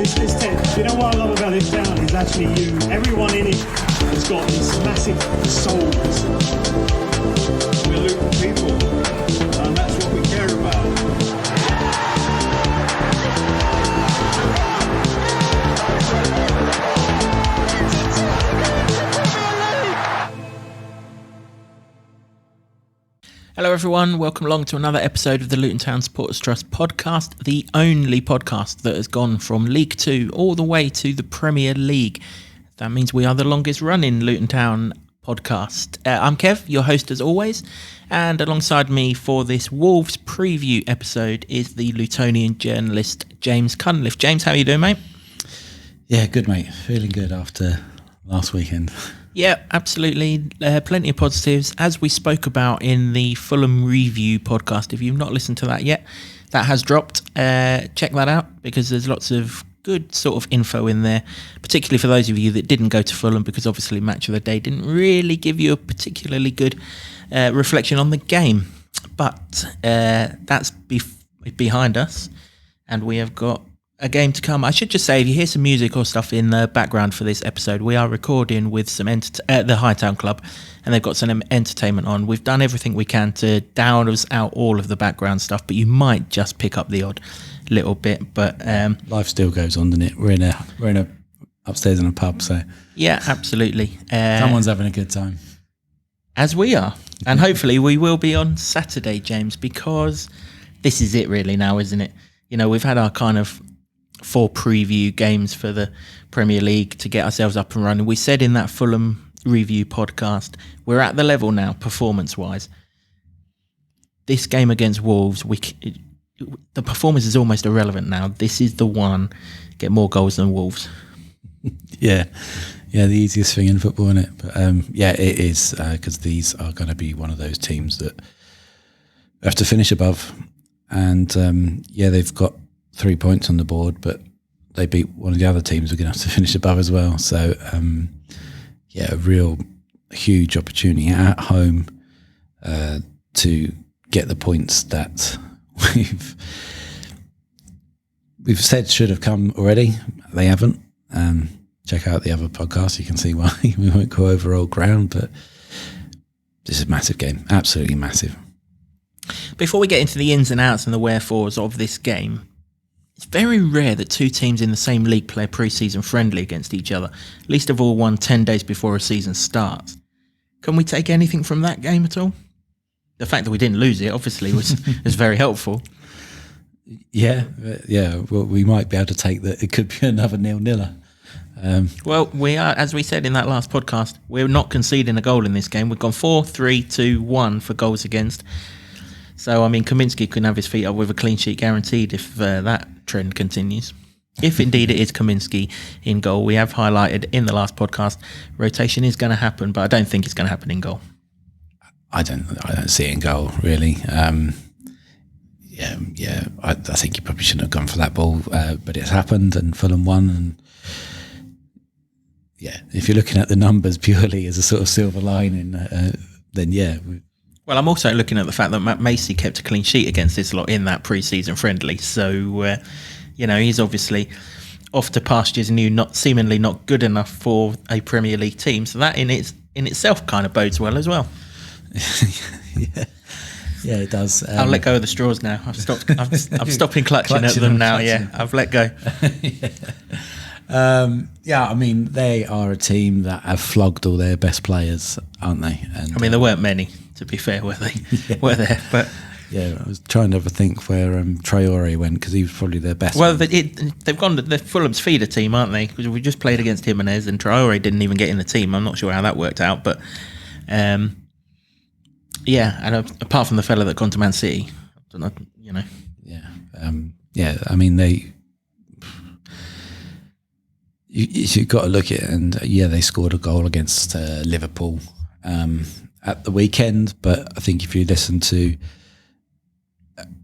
This tent, you know what I love about this town is actually you. Everyone in it has got these massive souls. We're Luton people, and that's what we care about. Hello everyone, welcome along to another episode of the Luton Town Supporters Trust podcast, the only podcast that has gone from League 2 all the way to the Premier League. That means we are the longest running Luton Town podcast. I'm Kev, your host as always, and alongside me for this Wolves preview episode is the Lutonian journalist James Cunliffe. James, how are you doing, mate? Yeah, good, mate. Feeling good after last weekend. Yeah, absolutely. Plenty of positives. As we spoke about in the Fulham review podcast, if you've not listened to that yet, that has dropped. Check that out because there's lots of good sort of info in there, particularly for those of you that didn't go to Fulham, because obviously Match of the Day didn't really give you a particularly good reflection on the game. But that's behind us, and we have got a game to come. I should just say, if you hear some music or stuff in the background for this episode, we are recording with some the Hightown Club, and they've got some entertainment on. We've done everything we can to down out all of the background stuff, but you might just pick up the odd little bit. But life still goes on, doesn't it? We're in a upstairs in a pub, so yeah, absolutely. Someone's having a good time, as we are, and hopefully we will be on Saturday, James, because this is it really now, isn't it? You know, we've had our kind of 4 preview games for the Premier League to get ourselves up and running. We said in that Fulham review podcast, we're at the level now, performance-wise. This game against Wolves, the performance is almost irrelevant now. This is the one, get more goals than Wolves. Yeah, the easiest thing in football, isn't it? But yeah, it is, because these are going to be one of those teams that have to finish above. And yeah, they've got 3 points on the board, but they beat one of the other teams who are going to have to finish above as well. So, yeah, a real huge opportunity at home to get the points that we've said should have come already. They haven't. Check out the other podcast. You can see why. We won't go over old ground, but this is a massive game. Absolutely massive. Before we get into the ins and outs and the wherefores of this game, it's very rare that 2 teams in the same league play a pre-season friendly against each other, least of all one 10 days before a season starts. Can we take anything from that game at all? The fact that we didn't lose it, obviously, was very helpful. Yeah. Well, we might be able to take that. It could be another 0-0. Well, we are, as we said in that last podcast, we're not conceding a goal in this game. We've gone 4-3-2-1 for goals against. So, I mean, Kaminsky can have his feet up with a clean sheet guaranteed if that trend continues. If indeed it is Kaminsky in goal, we have highlighted in the last podcast, rotation is going to happen, but I don't think it's going to happen in goal. I don't see it in goal, really. Yeah. I think you probably shouldn't have gone for that ball, but it's happened and Fulham won. And yeah, if you're looking at the numbers purely as a sort of silver lining, then yeah. Well, I'm also looking at the fact that Matt Macy kept a clean sheet against this lot in that pre-season friendly. So, you know, he's obviously off to pastures new, seemingly not good enough for a Premier League team. So that in itself kind of bodes well as well. Yeah, it does. I'll let go of the straws now. I'm stopping clutching at them now. Yeah, I've let go. Yeah, I mean, they are a team that have flogged all their best players, aren't they? And, I mean, there weren't many, to be fair, were they? Yeah. Were there? But yeah, I was trying to think where Traore went, because he was probably their best. Well, they've gone to the Fulham's feeder team, aren't they? Because we just played against Jimenez and Traore didn't even get in the team. I'm not sure how that worked out, but yeah, and apart from the fella that gone to Man City, I don't know, you know. Yeah, I mean, you've got to look at it, and yeah, they scored a goal against Liverpool at the weekend, but I think if you listen to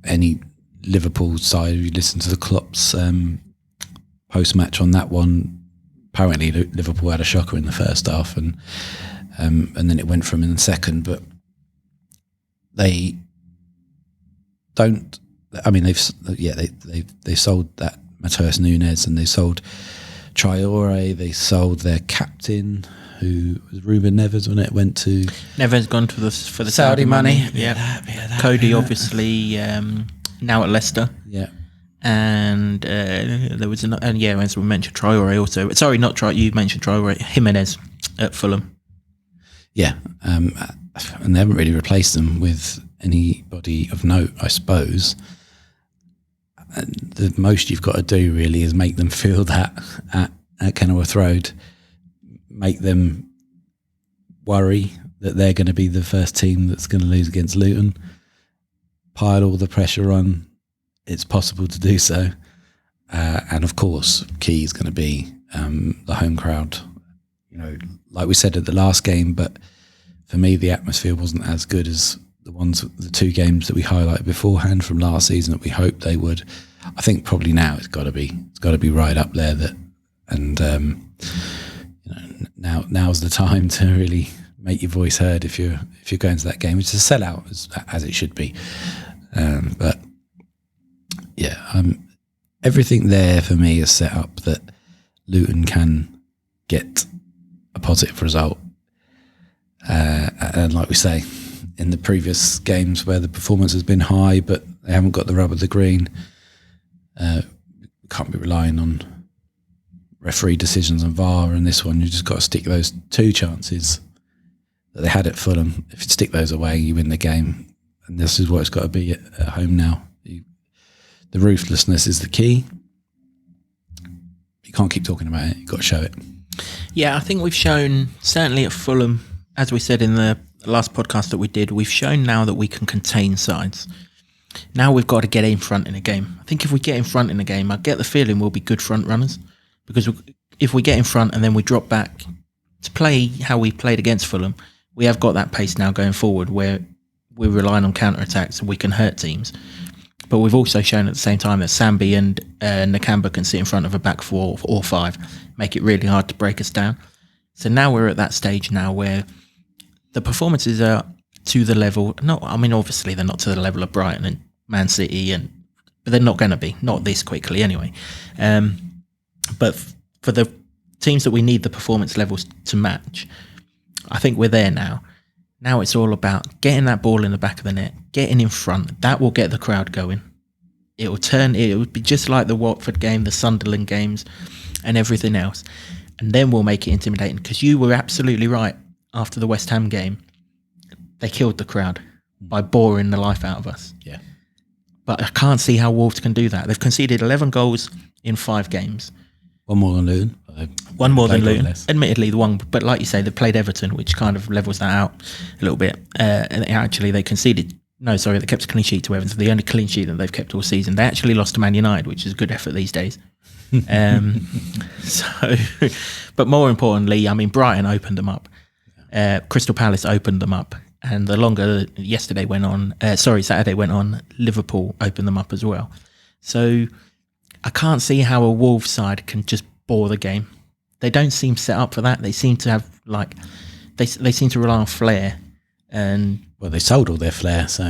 any Liverpool side, if you listen to the Klopp's post-match on that one, apparently Liverpool had a shocker in the first half, and then it went from in the second, but they don't. I mean, they've sold that Mateus Nunes, and they sold Traore. They sold their captain, who was Ruben Neves when it went to. Neves gone for the Saudi money. Yeah, Cody that. obviously now at Leicester. Yeah. And there was another, and yeah, as we mentioned, Traore also. Sorry, not Traore. You mentioned Traore, Jimenez at Fulham. Yeah, and they haven't really replaced them with anybody of note, I suppose. And the most you've got to do really is make them feel that at Kenilworth Road, make them worry that they're going to be the first team that's going to lose against Luton, pile all the pressure on. It's possible to do so. And of course, key is going to be the home crowd. You know, like we said at the last game, but for me, the atmosphere wasn't as good as the two games that we highlighted beforehand from last season that we hoped they would. I think probably now it's got to be right up there. Now's the time to really make your voice heard if you're going to that game. It's a sellout as it should be, but. Yeah, everything there for me is set up that Luton can get a positive result. And like we say, in the previous games where the performance has been high, but they haven't got the rub of the green, can't be relying on referee decisions and VAR. And this one, you just got to stick those two chances that they had at Fulham. If you stick those away, you win the game. And this is what it's got to be at home now. The ruthlessness is the key. You can't keep talking about it. You've got to show it. Yeah, I think we've shown, certainly at Fulham, as we said in the last podcast that we did, we've shown now that we can contain sides. Now we've got to get in front in a game. I think if we get in front in a game, I get the feeling we'll be good front runners. Because if we get in front and then we drop back to play how we played against Fulham, we have got that pace now going forward where we're relying on counter-attacks and we can hurt teams. But we've also shown at the same time that Sambi and Nakamba can sit in front of a back four or five, make it really hard to break us down. So now we're at that stage now where the performances are to the level. Obviously they're not to the level of Brighton and Man City, but they're not going to be, not this quickly anyway. But for the teams that we need the performance levels to match, I think we're there now. Now it's all about getting that ball in the back of the net, getting in front. That will get the crowd going. It will be just like the Watford game, the Sunderland games, and everything else. And then we'll make it intimidating. Because you were absolutely right. After the West Ham game, they killed the crowd by boring the life out of us. Yeah. But I can't see how Wolves can do that. They've conceded 11 goals in 5 games. One more than Luton. One more than Luton. Admittedly, the one, but like you say, they played Everton, which kind of levels that out a little bit. And actually, they conceded. No, sorry, they kept a clean sheet to Everton. The only clean sheet that they've kept all season. They actually lost to Man United, which is a good effort these days. But more importantly, Brighton opened them up. Crystal Palace opened them up, and the longer Saturday went on, Liverpool opened them up as well. So I can't see how a Wolves side can just bore the game. They don't seem set up for that. They seem to have they seem to rely on flair, and they sold all their flair, so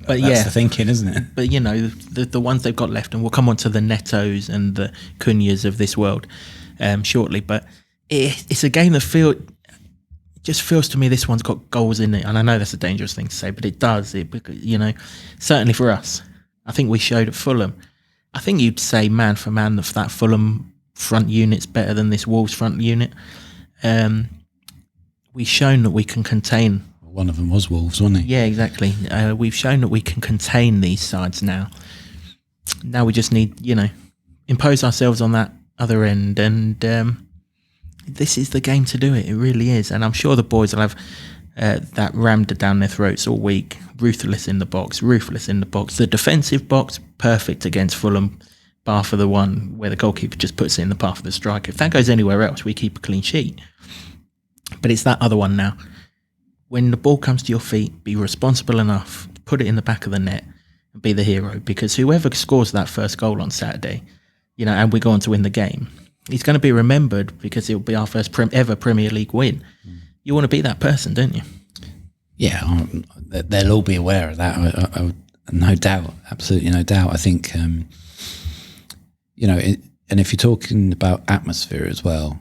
that's the thinking, isn't it? But the ones they've got left, and we'll come on to the Netos and the Cunhas of this world shortly. But it's a game that just feels to me this one's got goals in it, and I know that's a dangerous thing to say, but it does. Certainly for us, I think we showed at Fulham. I think you'd say man for man that Fulham front unit's better than this Wolves front unit. We've shown that we can contain. One of them was Wolves, wasn't he? Yeah, exactly. We've shown that we can contain these sides now. Now we just need, impose ourselves on that other end, and this is the game to do it. It really is, and I'm sure the boys will have that rammed down their throats all week. Ruthless in the box. The defensive box, perfect against Fulham, bar for the one where the goalkeeper just puts it in the path of the striker. If that goes anywhere else, we keep a clean sheet. But it's that other one now. When the ball comes to your feet, be responsible enough to put it in the back of the net and be the hero. Because whoever scores that first goal on Saturday, and we go on to win the game, he's going to be remembered because it'll be our first ever Premier League win. You want to be that person, don't you? Yeah, they'll all be aware of that. No doubt, absolutely no doubt. I think you know, and if you're talking about atmosphere as well,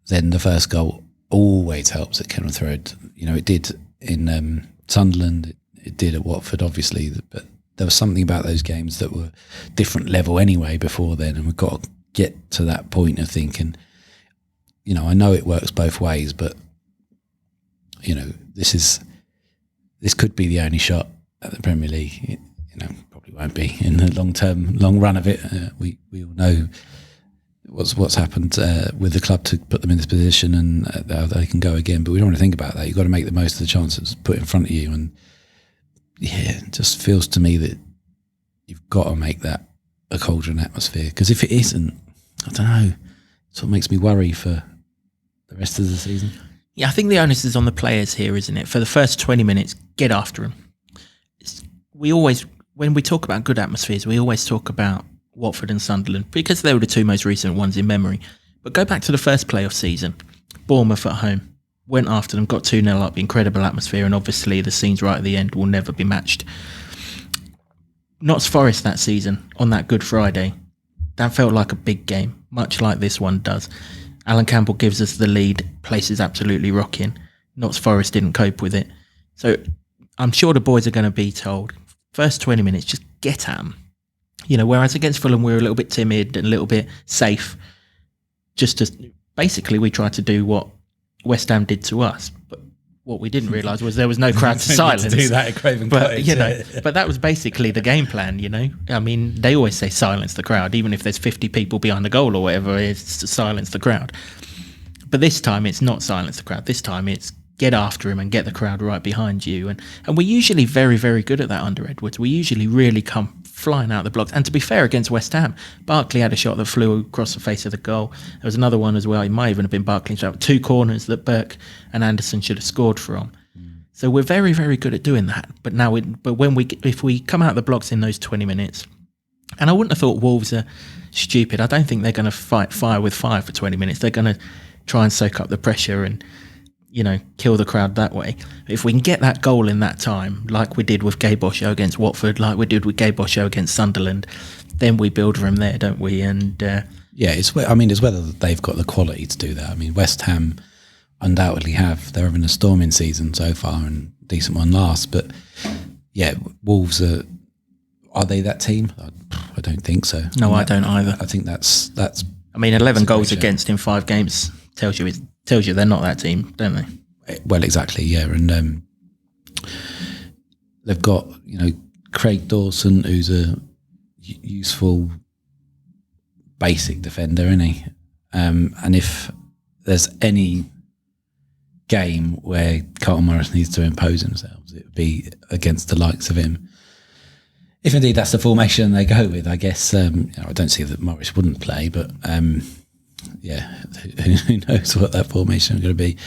then the first goal always helps at Kenilworth Road. You know, it did in Sunderland, it did at Watford, obviously, but there was something about those games that were different level anyway before then, and we've got to get to that point of thinking, you know, I know it works both ways, but, you know, this could be the only shot at the Premier League. You know, probably won't be in the long run of it. We all know what's happened with the club to put them in this position, and they can go again. But we don't want to think about that. You've got to make the most of the chances put in front of you. And yeah, it just feels to me that you've got to make that a cauldron atmosphere. Because if it isn't, I don't know. It sort of makes me worry for the rest of the season. Yeah, I think the onus is on the players here, isn't it? For the first 20 minutes, get after them. When we talk about good atmospheres, we always talk about Watford and Sunderland because they were the two most recent ones in memory. But go back to the first playoff season. Bournemouth at home. Went after them, got 2-0 up, incredible atmosphere, and obviously the scenes right at the end will never be matched. Notts Forest that season, on that Good Friday, that felt like a big game, much like this one does. Alan Campbell gives us the lead, place is absolutely rocking. Notts Forest didn't cope with it. So I'm sure the boys are going to be told, first 20 minutes, just get at them. You know, whereas against Fulham, we were a little bit timid and a little bit safe. Basically, we tried to do what West Ham did to us. But what we didn't realise was there was no crowd to silence. To do that at Craven Cottage, you know, but that was basically the game plan, you know. I mean, they always say silence the crowd, even if there's 50 people behind the goal or whatever, it's to silence the crowd. But this time it's not silence the crowd. This time it's get after him and get the crowd right behind you. And we're usually very, very good at that under Edwards. We usually really come flying out the blocks. And to be fair, against West Ham, Barkley had a shot that flew across the face of the goal. There was another one as well. It might even have been Barkley's shot. 2 corners that Burke and Anderson should have scored from. So we're very, very good at doing that. But now, if we come out the blocks in those 20 minutes, and I wouldn't have thought Wolves are stupid. I don't think they're going to fight fire with fire for 20 minutes. They're going to try and soak up the pressure and, you know, kill the crowd that way. If we can get that goal in that time, like we did with Gabe Osho against Watford, like we did with Gabe Osho against Sunderland, then we build from there, don't we? And yeah, it's whether they've got the quality to do that. I mean, West Ham undoubtedly have. They're having a storming season so far and decent one last. But yeah, Wolves are they that team? I don't think so. No, I don't either. I think that's. I mean, 11 goals against in 5 games tells you they're not that team, don't they? Well, exactly, yeah. And they've got, you know, Craig Dawson, who's a useful basic defender, isn't he? And if there's any game where Carlton Morris needs to impose themselves, it would be against the likes of him. If indeed that's the formation they go with, I guess. You know, I don't see that Morris wouldn't play, but yeah, who knows what that formation is going to be.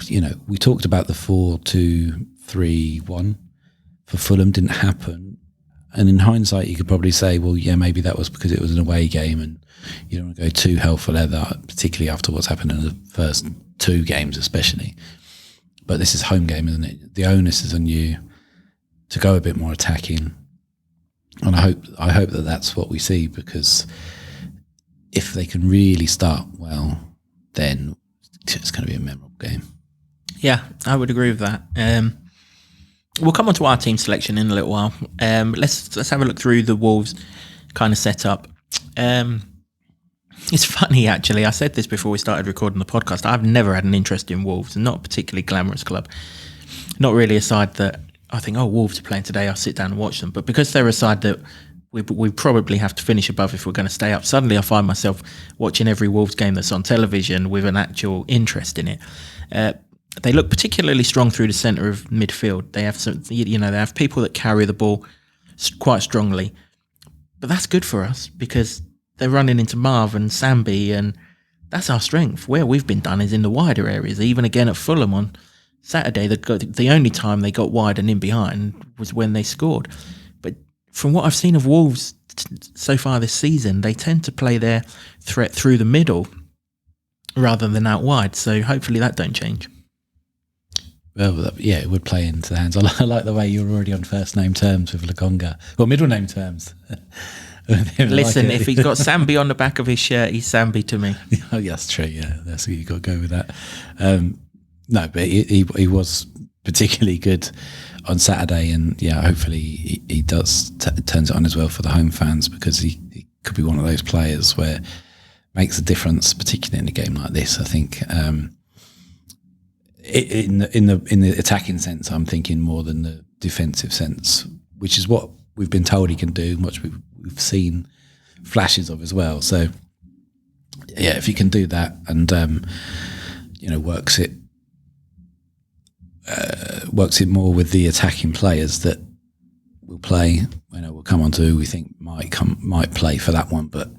You know, we talked about the 4-2-3-1 for Fulham, didn't happen. And in hindsight, you could probably say, well, yeah, maybe that was because it was an away game and you don't want to go too hell for leather, particularly after what's happened in the first 2 games especially. But this is home game, isn't it? The onus is on you to go a bit more attacking. And I hope that that's what we see, because if they can really start well, then it's going to be a memorable game. Yeah, I would agree with that. We'll come on to our team selection in a little while. Let's have a look through the Wolves kind of setup. It's funny, actually. I said this before we started recording the podcast. I've never had an interest in Wolves, not a particularly glamorous club. Not really a side that I think, oh, Wolves are playing today, I'll sit down and watch them. But because they're a side that we probably have to finish above if we're going to stay up, suddenly I find myself watching every Wolves game that's on television with an actual interest in it. They look particularly strong through the centre of midfield. They have some, you know, they have people that carry the ball quite strongly. But that's good for us because they're running into Marv and Sambi, and that's our strength. Where we've been done is in the wider areas. Even again at Fulham on Saturday, the only time they got wide and in behind was when they scored. But from what I've seen of Wolves so far this season, they tend to play their threat through the middle rather than out wide. So hopefully that don't change. Well, yeah, it would play into the hands. I like the way you're already on first name terms with Lakonga, or middle name terms. Listen, if he's got Sambi on the back of his shirt, he's Sambi to me. Oh, yeah, that's true. Yeah, that's you got to go with that. No, but he was particularly good on Saturday, and yeah, hopefully he does turns it on as well for the home fans, because he could be one of those players where it makes a difference, particularly in a game like this. I think in the attacking sense, I'm thinking more than the defensive sense, which is what we've been told he can do, which we've seen flashes of as well. So yeah, if he can do that and works it more with the attacking players that will play, we'll come on to who we think might play for that one, but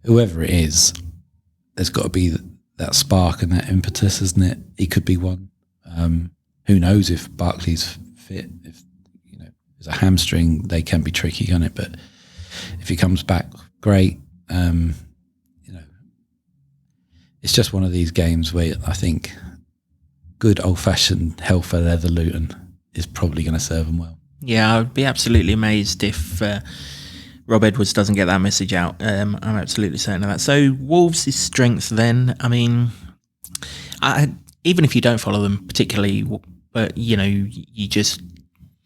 whoever it is, there's got to be that spark and that impetus, isn't it? He could be one. Who knows if Barkley's fit? If there's a hamstring, they can be tricky on it, but if he comes back, great. It's just one of these games where I think good old-fashioned hell for leather Luton is probably going to serve them well. Yeah, I would be absolutely amazed if Rob Edwards doesn't get that message out. I'm absolutely certain of that. So Wolves' strengths then, I mean, even if you don't follow them particularly, but you just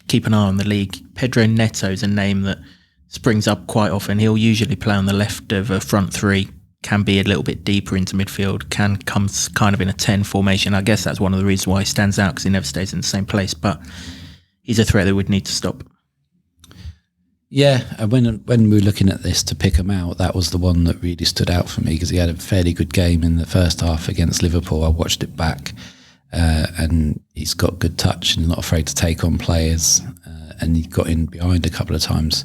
keep an eye on the league. Pedro Neto's a name that springs up quite often. He'll usually play on the left of a front three, can be a little bit deeper into midfield, can come kind of in a 10 formation. I guess that's one of the reasons why he stands out, because he never stays in the same place, but he's a threat that we'd need to stop. Yeah, and when we were looking at this to pick him out, that was the one that really stood out for me, because he had a fairly good game in the first half against Liverpool. I watched it back, and he's got good touch and not afraid to take on players, and he got in behind a couple of times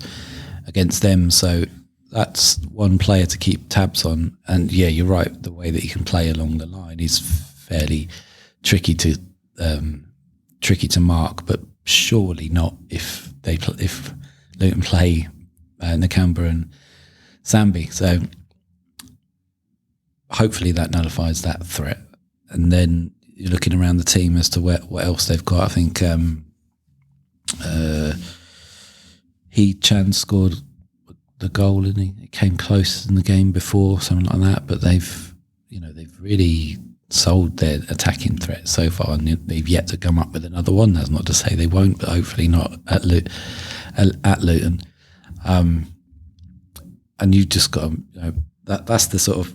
against them. So that's one player to keep tabs on. And yeah, you're right, the way that he can play along the line is fairly tricky to mark, but surely not if Luton play Nakamba and Sambi. So hopefully that nullifies that threat. And then you're looking around the team as to what else they've got. I think Chan scored the goal, and it came close in the game before, something like that. But they've really sold their attacking threat so far, and they've yet to come up with another one. That's not to say they won't, but hopefully not at Luton. And you've just got to, that's the sort of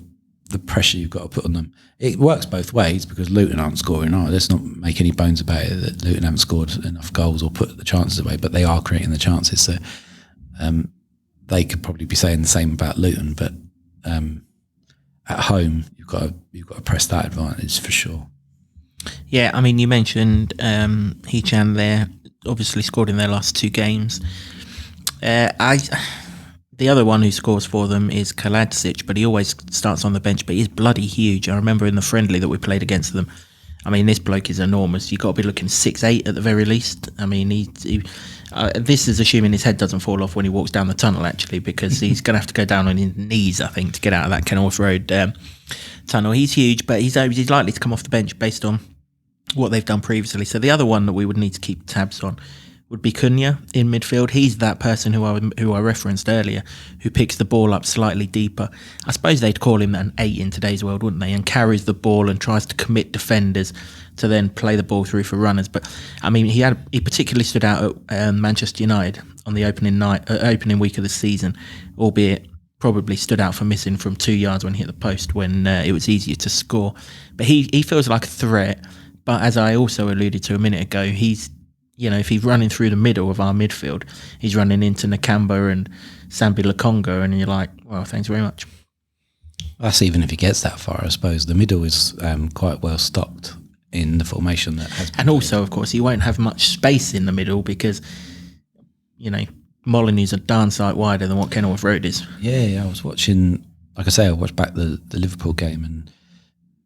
the pressure you've got to put on them. It works both ways, because Luton aren't scoring. Let's not make any bones about it that Luton haven't scored enough goals or put the chances away, but they are creating the chances. So they could probably be saying the same about Luton, but at home you've got to press that advantage for sure. Yeah, I mean, you mentioned Hechan there, obviously scored in their last two games. The other one who scores for them is Kaladzic, but he always starts on the bench, but he's bloody huge. I remember in the friendly that we played against them, I mean, this bloke is enormous. You've got to be looking 6'8" at the very least. I mean, this is assuming his head doesn't fall off when he walks down the tunnel, actually, because he's going to have to go down on his knees, I think, to get out of that Kenilworth Road tunnel. He's huge, but he's likely to come off the bench based on what they've done previously. So the other one that we would need to keep tabs on would be Cunha in midfield. He's that person who I referenced earlier, who picks the ball up slightly deeper. I suppose they'd call him an 8 in today's world, wouldn't they? And carries the ball and tries to commit defenders to then play the ball through for runners. But I mean, he particularly stood out at Manchester United on the opening week of the season, albeit probably stood out for missing from 2 yards when he hit the post when it was easier to score. But he feels like a threat. But as I also alluded to a minute ago, if he's running through the middle of our midfield, he's running into Nakamba and Sambi Lokonga, and you're like, well, thanks very much. That's even if he gets that far, I suppose. The middle is quite well stocked in the formation that has been and also, of course, he won't have much space in the middle because, Molyneux's a darn sight wider than what Kenilworth Road is. Yeah, I was watching, like I say, I watched back the Liverpool game and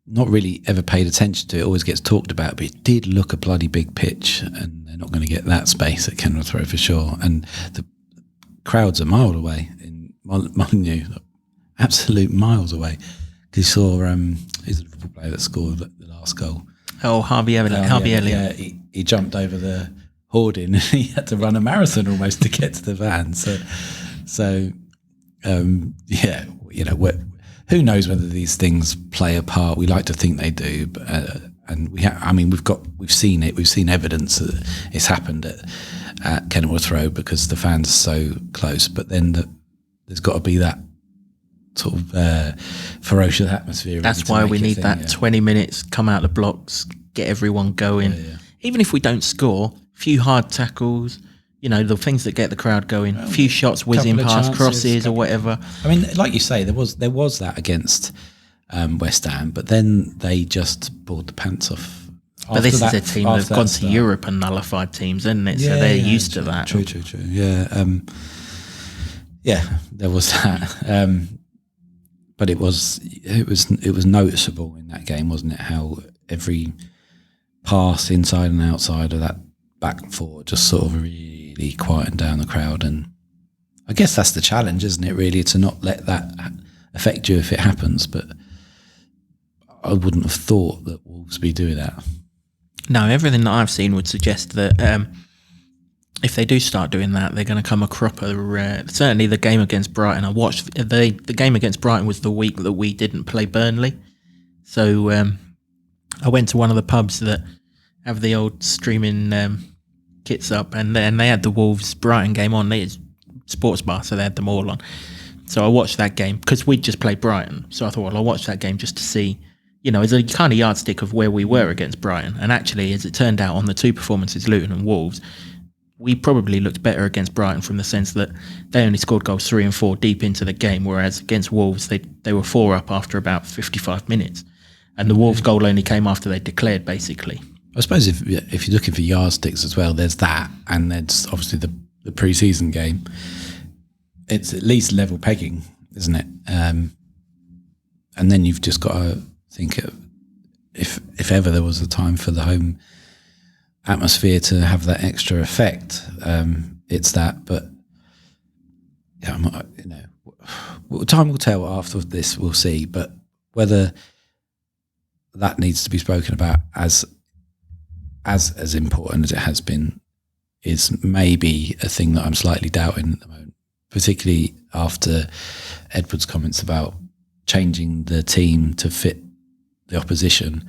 not really ever paid attention to it. Always gets talked about, but it did look a bloody big pitch, and they're not going to get that space at Kenilworth Road for sure. And the crowd's a mile away in Molyneux, absolute miles away. Because you saw who's the Liverpool player that scored the last goal? Oh, Harvey Elliott. Yeah, he jumped over the hoarding. He had to run a marathon almost to get to the van. So Yeah, who knows whether these things play a part? We like to think they do, but and we've seen it. We've seen evidence that it's happened at Kenilworth Road because the fans are so close. But then there's got to be that sort of ferocious atmosphere. That's why we need that 20 minutes, come out the blocks, get everyone going. Yeah. Even if we don't score, a few hard tackles, the things that get the crowd going, a few shots whizzing past crosses or whatever. I mean, like you say, there was that against West Ham, but then they just pulled the pants off. But this is a team that have gone to Europe and nullified teams, isn't it? So they're used to that. True. Yeah, there was that. But it was noticeable in that game, wasn't it? How every pass inside and outside of that back four just sort of really quietened down the crowd. And I guess that's the challenge, isn't it? Really, to not let that affect you if it happens. But I wouldn't have thought that Wolves would be doing that. No, everything that I've seen would suggest that if they do start doing that, they're going to come a cropper. Certainly the game against Brighton, I watched the game against Brighton was the week that we didn't play Burnley. So I went to one of the pubs that have the old streaming kits up, and they had the Wolves Brighton game on. It's sports bar, so they had them all on. So I watched that game because we'd just played Brighton. So I thought, well, I'll watch that game just to see, as a kind of yardstick of where we were against Brighton. And actually, as it turned out, on the two performances, Luton and Wolves, we probably looked better against Brighton from the sense that they only scored goals 3 and 4 deep into the game, whereas against Wolves, they were 4 up after about 55 minutes. And the Wolves goal only came after they declared, basically. I suppose if you're looking for yardsticks as well, there's that, and there's obviously the pre-season game. It's at least level pegging, isn't it? And then you've just got to think if ever there was a time for the home atmosphere to have that extra effect, it's that. But time will tell. After this, we'll see. But whether that needs to be spoken about as important as it has been is maybe a thing that I'm slightly doubting at the moment, particularly after Edward's comments about changing the team to fit the opposition,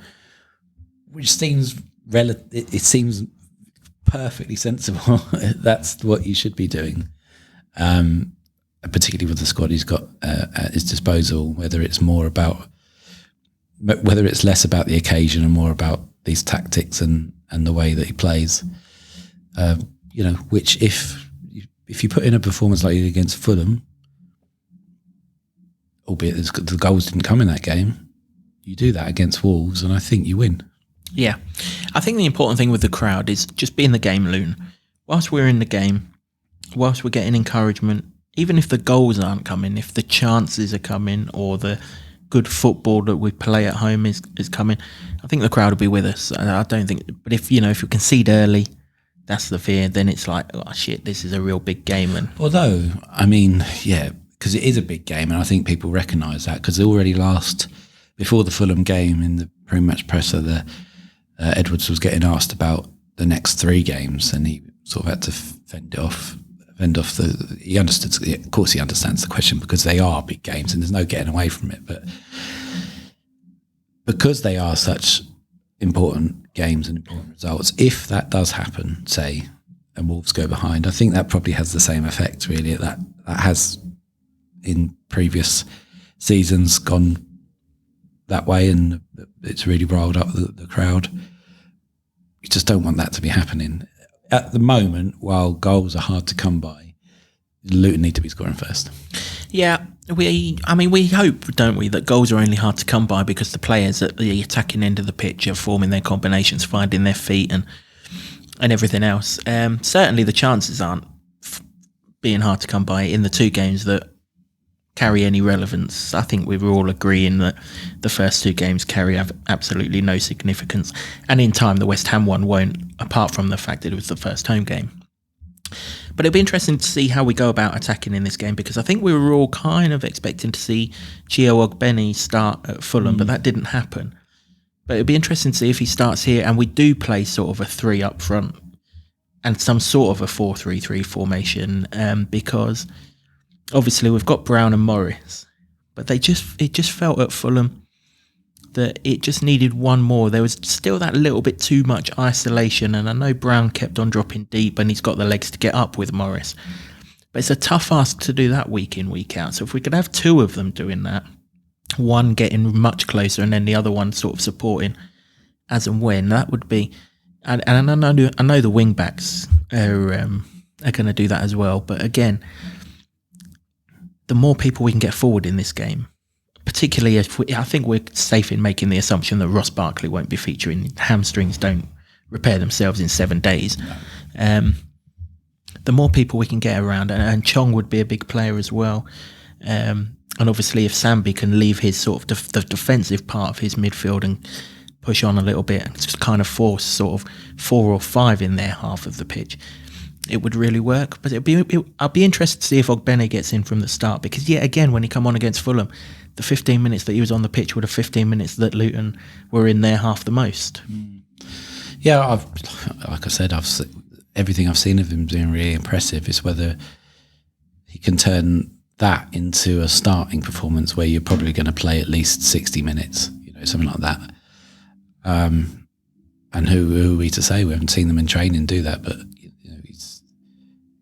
which seems it seems perfectly sensible. That's what you should be doing, particularly with the squad he's got at his disposal. Whether it's less about the occasion and more about these tactics and the way that he plays, which if you put in a performance like you did against Fulham, albeit the goals didn't come in that game, you do that against Wolves and I think you win. Yeah. I think the important thing with the crowd is just be in the game, Luton. Whilst we're in the game, whilst we're getting encouragement, even if the goals aren't coming, if the chances are coming or the good football that we play at home is coming, I think the crowd will be with us. I don't think, but if you concede early, that's the fear, then it's like, oh shit, this is a real big game. And although, because it is a big game, and I think people recognise that, because already before the Fulham game in the pre-match presser, Edwards was getting asked about the next 3 games, and he sort of had to fend off he understood. Of course, he understands the question because they are big games and there's no getting away from it. But because they are such important games and important results, if that does happen, say, and Wolves go behind, I think that probably has the same effect. Really, that has in previous seasons gone that way, and it's really riled up the crowd. You just don't want that to be happening. At the moment, while goals are hard to come by, Luton need to be scoring first. Yeah, we hope, don't we, that goals are only hard to come by because the players at the attacking end of the pitch are forming their combinations, finding their feet and everything else. Certainly the chances aren't being hard to come by in the 2 games that carry any relevance. I think we were all agreeing that the first 2 games carry absolutely no significance, and in time the West Ham one won't, apart from the fact that it was the first home game. But it'll be interesting to see how we go about attacking in this game, because I think we were all kind of expecting to see Chieo Ogbeni start at Fulham, but that didn't happen. But it'll be interesting to see if he starts here and we do play sort of a 3 up front and some sort of a 4-3-3 formation, because obviously we've got Brown and Morris, but it just felt at Fulham that it just needed one more. There was still that little bit too much isolation, and I know Brown kept on dropping deep and he's got the legs to get up with Morris. But it's a tough ask to do that week in, week out. So if we could have two of them doing that, one getting much closer and then the other one sort of supporting as and when, that would be... And I know the wing-backs are going to do that as well. But again, the more people we can get forward in this game, particularly if I think we're safe in making the assumption that Ross Barkley won't be featuring. Hamstrings don't repair themselves in 7 days. No. The more people we can get around, and Chong would be a big player as well. And obviously if Sambi can leave his sort of the defensive part of his midfield and push on a little bit and just kind of force sort of 4 or 5 in their half of the pitch, it would really work. But I'll be interested to see if Ogbene gets in from the start, because yet again, when he come on against Fulham, the 15 minutes that he was on the pitch were the 15 minutes that Luton were in their half the most. Yeah, like I said, everything I've seen of him being really impressive. Is whether he can turn that into a starting performance where you're probably going to play at least 60 minutes, something like that. And who are we to say? We haven't seen them in training do that, but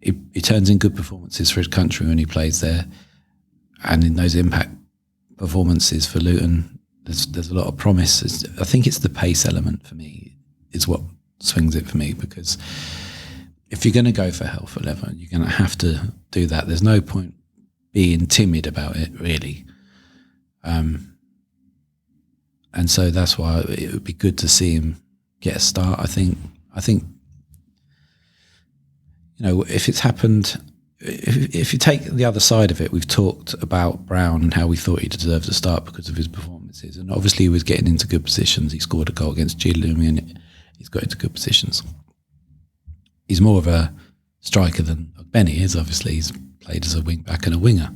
he turns in good performances for his country when he plays there, and in those impact performances for Luton, there's a lot of promise. I think it's the pace element for me is what swings it for me, because if you're going to go for Health 11, you're going to have to do that. There's no point being timid about it, really. And so that's why it would be good to see him get a start. I think if it's happened, if you take the other side of it, we've talked about Brown and how we thought he deserved a start because of his performances, and obviously he was getting into good positions. He scored a goal against Chieo and he's got into good positions. He's more of a striker than Benny is. Obviously, he's played as a wing back and a winger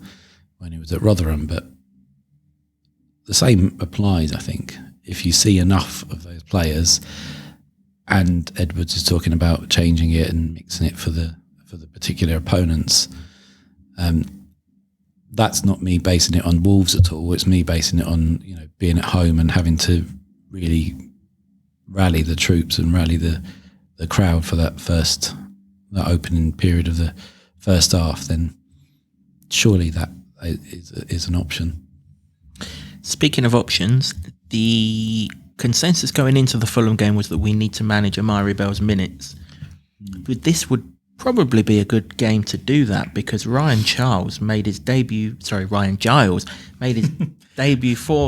when he was at Rotherham, but the same applies, I think. If you see enough of those players, and Edwards is talking about changing it and mixing it for the particular opponents, that's not me basing it on Wolves at all. It's me basing it on being at home and having to really rally the troops and rally the crowd for that opening period of the first half. Then surely that is an option. Speaking of options, the consensus going into the Fulham game was that we need to manage Amari Bell's minutes. But this would probably be a good game to do that, because Ryan Giles made his debut for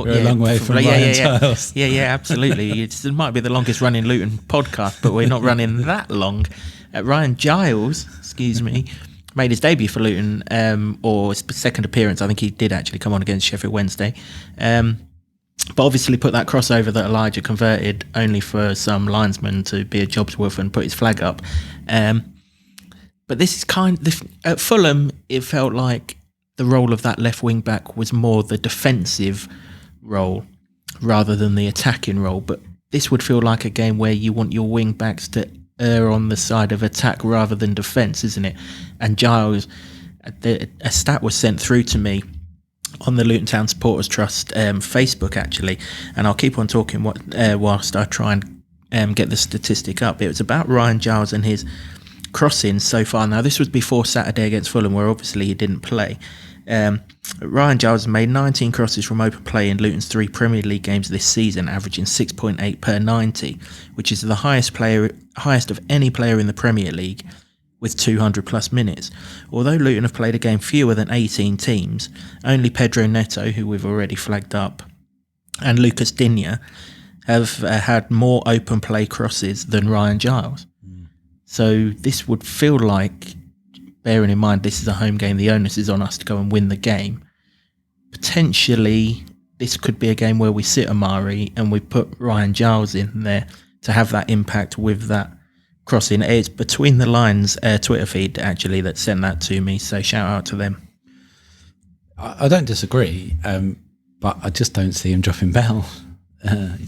We're a long way from Ryan Giles. Yeah, absolutely. It might be the longest running Luton podcast, but we're not running that long. Ryan Giles, made his debut for Luton, or his second appearance. I think he did actually come on against Sheffield Wednesday. But obviously put that crossover that Elijah converted only for some linesman to be a Jobsworth and put his flag up. But this is at Fulham, it felt like the role of that left wing back was more the defensive role rather than the attacking role. But this would feel like a game where you want your wing backs to err on the side of attack rather than defence, isn't it? And Giles, a stat was sent through to me on the Luton Town Supporters Trust Facebook, actually, and I'll keep on talking whilst I try and get the statistic up. It was about Ryan Giles and his crossings so far. Now, this was before Saturday against Fulham, where obviously he didn't play. Ryan Giles made 19 crosses from open play in Luton's 3 Premier League games this season, averaging 6.8 per 90, which is the highest of any player in the Premier League, with 200 plus minutes. Although Luton have played a game fewer than 18 teams, only Pedro Neto, who we've already flagged up, and Lucas Digne have had more open play crosses than Ryan Giles. So this would feel like, bearing in mind this is a home game, the onus is on us to go and win the game. Potentially, this could be a game where we sit Amari and we put Ryan Giles in there to have that impact with that crossing. It's Between the Lines Twitter feed, actually, that sent that to me, so shout out to them. I don't disagree, but I just don't see him dropping Bell.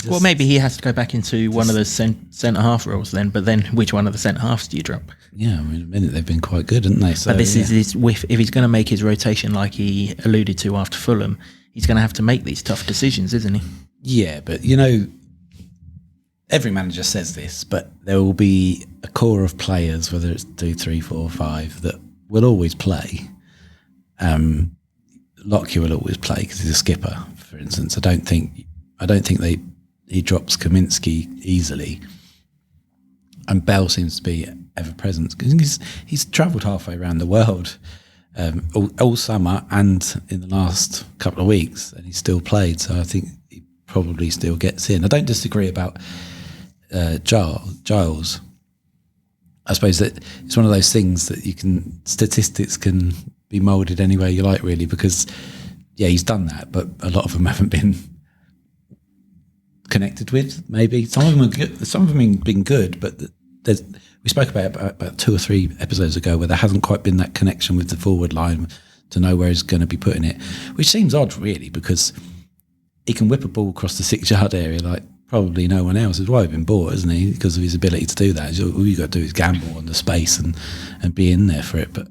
Well, maybe he has to go back into one of the centre half roles then, but then which one of the centre halves do you drop? Yeah, I mean, a minute they've been quite good, haven't they? So, but this is his if he's going to make his rotation like he alluded to after Fulham, he's going to have to make these tough decisions, isn't he? Yeah, but every manager says this, but there will be a core of players, whether it's 2, 3, 4, 5, that will always play. Lockyer will always play because he's a skipper, for instance. I don't think he drops Kaminsky easily. And Bell seems to be ever present because he's travelled halfway around the world all summer and in the last couple of weeks, and he's still played. So I think he probably still gets in. I don't disagree about Giles. I suppose that it's one of those things that statistics can be moulded any way you like, really, because he's done that, but a lot of them haven't been connected with. Maybe some of them are good, some of them have been good, but we spoke about 2 or 3 episodes ago where there hasn't quite been that connection with the forward line to know where he's going to be putting it, which seems odd, really, because he can whip a ball across the 6-yard area like probably no one else. Is why he's been bought, isn't he? Because of his ability to do that. All you got to do is gamble on the space and be in there for it. But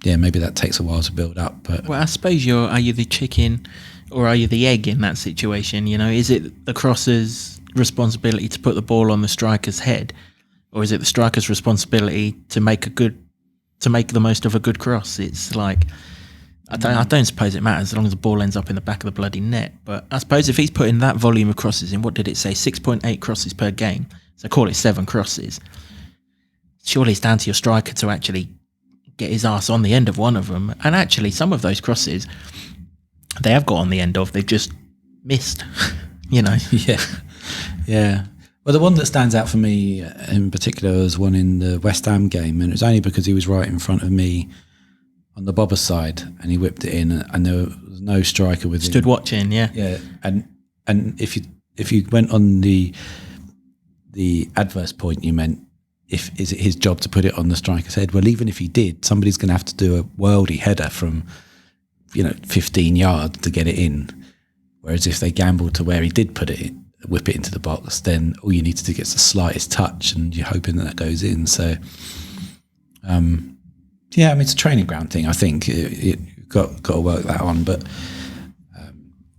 maybe that takes a while to build up. But I suppose are you the chicken or are you the egg in that situation? Is it the crosser's responsibility to put the ball on the striker's head, or is it the striker's responsibility to make the most of a good cross? It's like I don't suppose it matters as long as the ball ends up in the back of the bloody net. But I suppose if he's putting that volume of crosses in, what did it say? 6.8 crosses per game. So call it 7 crosses. Surely it's down to your striker to actually get his ass on the end of one of them. And actually, some of those crosses they have got on the end of, they've just missed. Yeah. Well, the one that stands out for me in particular was one in the West Ham game, and it was only because he was right in front of me on the bobber side, and he whipped it in, and there was no striker with him. Stood watching, yeah. Yeah, and if you went on the adverse point, you meant is it his job to put it on the striker's head? Well, even if he did, somebody's going to have to do a worldy header from 15 yards to get it in. Whereas if they gambled to where he did put it, whip it into the box, then all you need to do is the slightest touch, and you're hoping that goes in. So, it's a training ground thing. I think it got to work that on, but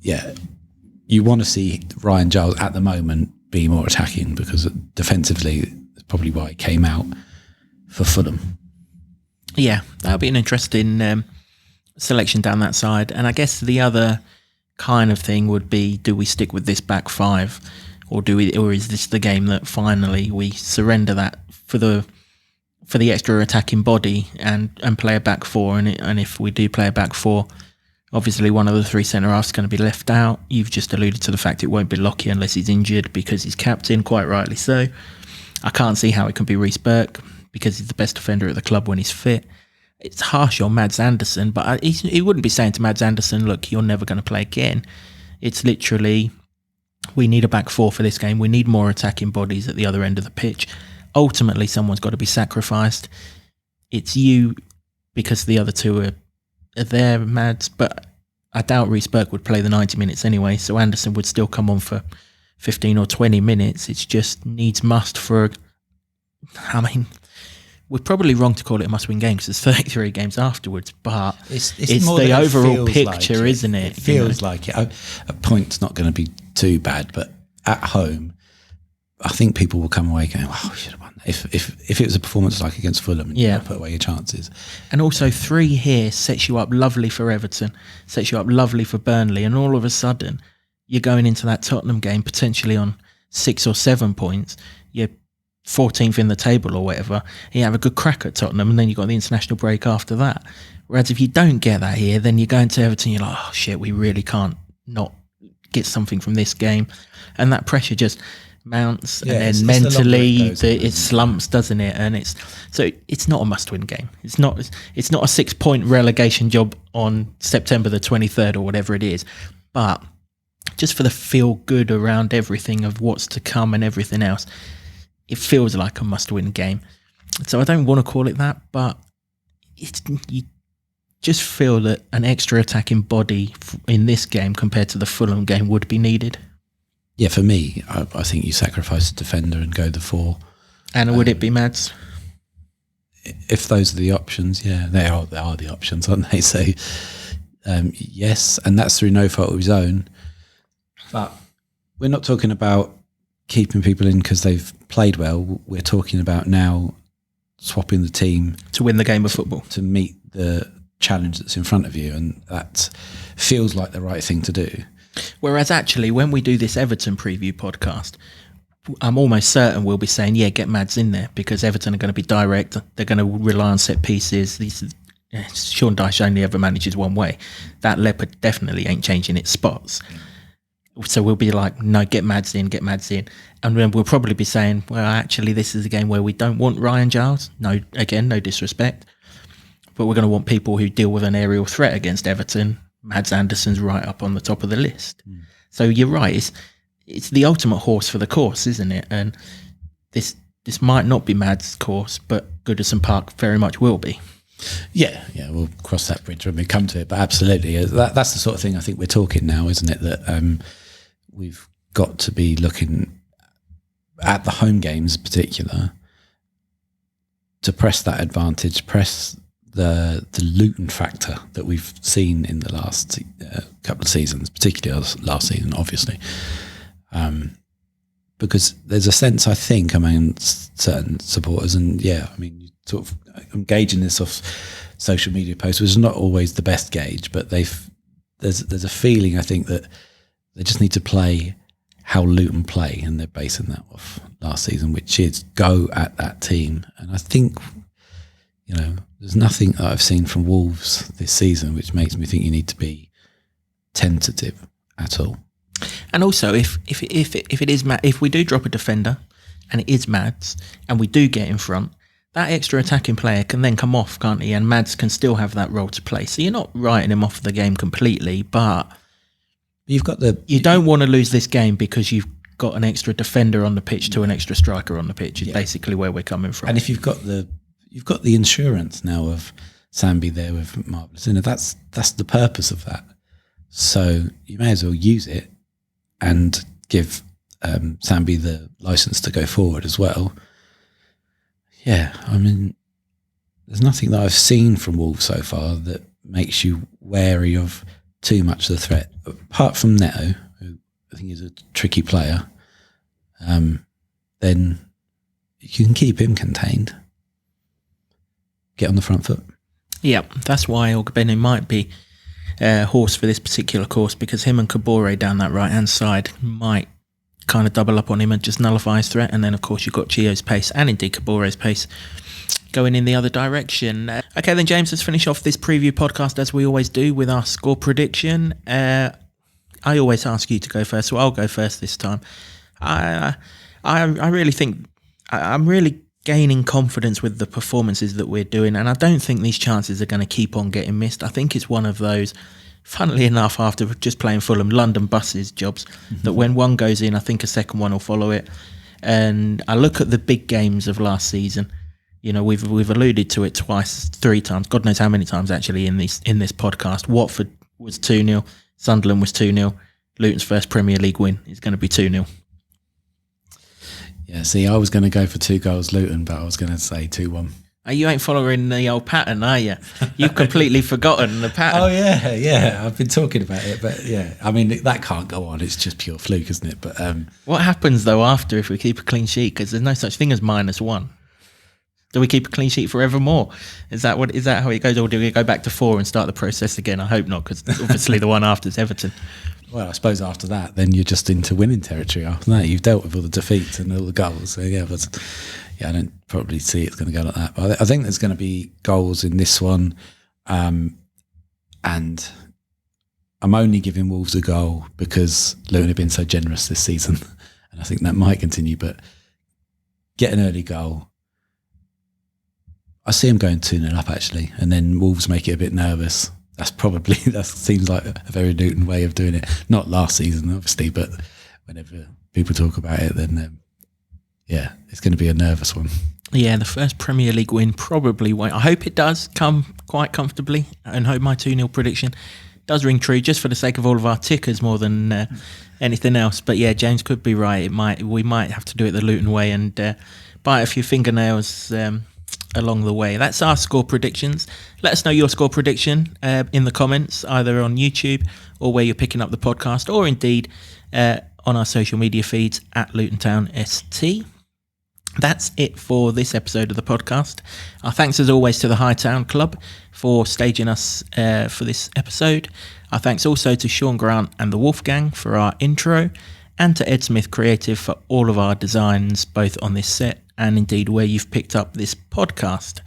you want to see Ryan Giles at the moment be more attacking, because defensively, that's probably why he came out for Fulham. Yeah, that'll be an interesting selection down that side. And I guess the other kind of thing would be, do we stick with this back 5, or is this the game that finally we surrender that for the extra attacking body and play a back 4? And if we do play a back 4, obviously one of the 3 centre halves is going to be left out. You've just alluded to the fact it won't be Lockyer unless he's injured, because he's captain, quite rightly so. I can't see how it can be Reece Burke, because he's the best defender at the club when he's fit. It's harsh on Mads Andersen, but he wouldn't be saying to Mads Andersen, look, you're never going to play again. It's literally, we need a back 4 for this game. We need more attacking bodies at the other end of the pitch. Ultimately, someone's got to be sacrificed. It's you, because the other 2 are there, Mads, but I doubt Reece Burke would play the 90 minutes anyway, so Andersen would still come on for 15 or 20 minutes. It's just needs must for, we're probably wrong to call it a must-win game because there's 33 games afterwards, but it's the overall picture, like isn't it? It feels like it. A point's not going to be too bad, but at home, I think people will come away going, "Wow, we should have won." If it was a performance like against Fulham, you put away your chances. And also 3 here sets you up lovely for Everton, sets you up lovely for Burnley, and all of a sudden you're going into that Tottenham game potentially on 6 or 7 points. You're 14th in the table or whatever, you have a good crack at Tottenham, and then you've got the international break after that. Whereas if you don't get that here, then you go into Everton, you're like, oh shit, we really can't not get something from this game. And that pressure just mounts, and then mentally it slumps, doesn't it? And it's not a must-win game. It's not a 6-point relegation job on September the 23rd or whatever it is. But just for the feel good around everything of what's to come and everything else, it feels like a must-win game. So I don't want to call it that, but you just feel that an extra attacking body in this game compared to the Fulham game would be needed. Yeah, for me, I think you sacrifice the defender and go the 4. And would it be Mads? if those are the options, they are the options, aren't they? So yes, and that's through no fault of his own. But we're not talking about keeping people in because they've played well. We're talking about now swapping the team to win the game of football, to meet the challenge that's in front of you, and that feels like the right thing to do. Whereas actually, when we do this Everton preview podcast, I'm almost certain we'll be saying, get Mads in there, because Everton are going to be direct. They're going to rely on set pieces. Sean Dyche only ever manages one way. That leopard definitely ain't changing its spots. So we'll be like, no, get Mads in. And then we'll probably be saying, well, actually, this is a game where we don't want Ryan Giles. No, again, no disrespect. But we're going to want people who deal with an aerial threat against Everton. Mads Anderson's right up on the top of the list. So you're right. It's the ultimate horse for the course, isn't it? And this might not be Mads' course, but Goodison Park very much will be. Yeah, we'll cross that bridge when we come to it. But absolutely, that's the sort of thing I think we're talking now, isn't it? That we've got to be looking at the home games in particular to press that advantage, press the Luton factor that we've seen in the last couple of seasons, particularly last season, obviously. Because there's a sense, I think, among certain supporters, and you sort of engaging this off social media posts, which is not always the best gauge, but there's a feeling, I think, that they just need to play how Luton play, and they're basing that off last season, which is go at that team. And I think, there's nothing that I've seen from Wolves this season which makes me think you need to be tentative at all. And also, if it is if we do drop a defender and it is Mads and we do get in front, that extra attacking player can then come off, can't he? And Mads can still have that role to play. So you're not writing him off the game completely, but you don't want to lose this game because you've got an extra defender on the pitch to an extra striker on the pitch. Is basically where we're coming from. And if you've got the insurance now of Sambi there with Marvellous, that's the purpose of that. So you may as well use it and give Sambi the license to go forward as well. Yeah, there's nothing that I've seen from Wolves so far that makes you wary of too much of the threat. Apart from Neto, who I think is a tricky player, then you can keep him contained. Get on the front foot. Yeah, that's why Ogbene might be horse for this particular course, because him and Kabore down that right-hand side might kind of double up on him and just nullify his threat. And then, of course, you've got Chio's pace and indeed Kabore's pace going in the other direction. Okay, then, James, let's finish off this preview podcast as we always do with our score prediction. I always ask you to go first, so I'll go first this time. I really think I'm really gaining confidence with the performances that we're doing, and I don't think these chances are going to keep on getting missed. I think it's one of those, funnily enough, after just playing Fulham, London buses jobs, that when one goes in, I think a second one will follow it. And I look at the big games of last season. We've alluded to it twice, 3 times, God knows how many times actually in this podcast. Watford was 2-0, Sunderland was 2-0. Luton's first Premier League win is going to be 2-0. Yeah, see, I was going to go for 2 goals Luton, but I was going to say 2-1. You ain't following the old pattern, are you? You've completely forgotten the pattern. Oh, yeah. I've been talking about it, but yeah. That can't go on. It's just pure fluke, isn't it? But what happens, though, after if we keep a clean sheet? Because there's no such thing as -1. Do we keep a clean sheet forevermore? Is that how it goes? Or do we go back to 4 and start the process again? I hope not, because obviously the one after is Everton. Well, I suppose after that, then you're just into winning territory. After that, you've dealt with all the defeats and all the goals. So I don't probably see it's going to go like that. But I think there's going to be goals in this one, and I'm only giving Wolves a goal because Luton have been so generous this season, and I think that might continue. But get an early goal. I see them going 2-0 up actually, and then Wolves make it a bit nervous. That seems like a very Luton way of doing it. Not last season, obviously, but whenever people talk about it, then it's going to be a nervous one. Yeah, the first Premier League win probably won't. I hope it does come quite comfortably, and hope my 2-0 prediction does ring true, just for the sake of all of our tickers more than anything else. But yeah, James could be right. We might have to do it the Luton way and bite a few fingernails along the way. That's our score predictions. Let us know your score prediction in the comments, either on YouTube or where you're picking up the podcast, or indeed on our social media feeds at Luton Town ST. That's it for this episode of the podcast. Our thanks as always to the Hightown Club for staging us for this episode. Our thanks also to Sean Grant and the Wolfgang for our intro, and to Ed Smith Creative for all of our designs, both on this set and indeed where you've picked up this podcast.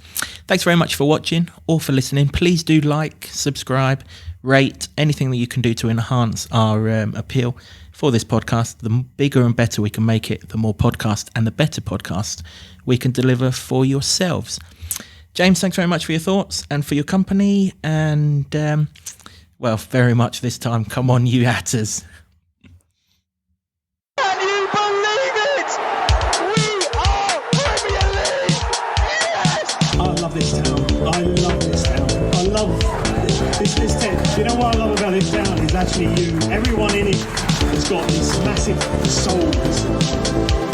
Thanks very much for watching or for listening. Please do like, subscribe, rate, anything that you can do to enhance our appeal for this podcast. The bigger and better we can make it, the more podcast and the better podcast we can deliver for yourselves. James, thanks very much for your thoughts and for your company. And, well, very much this time, come on, you Hatters. Can you believe it? We are Premier League! Yes! I love this town. I love this town. I love this town. You know what I love about this town is actually you. Everyone in it has got these massive souls.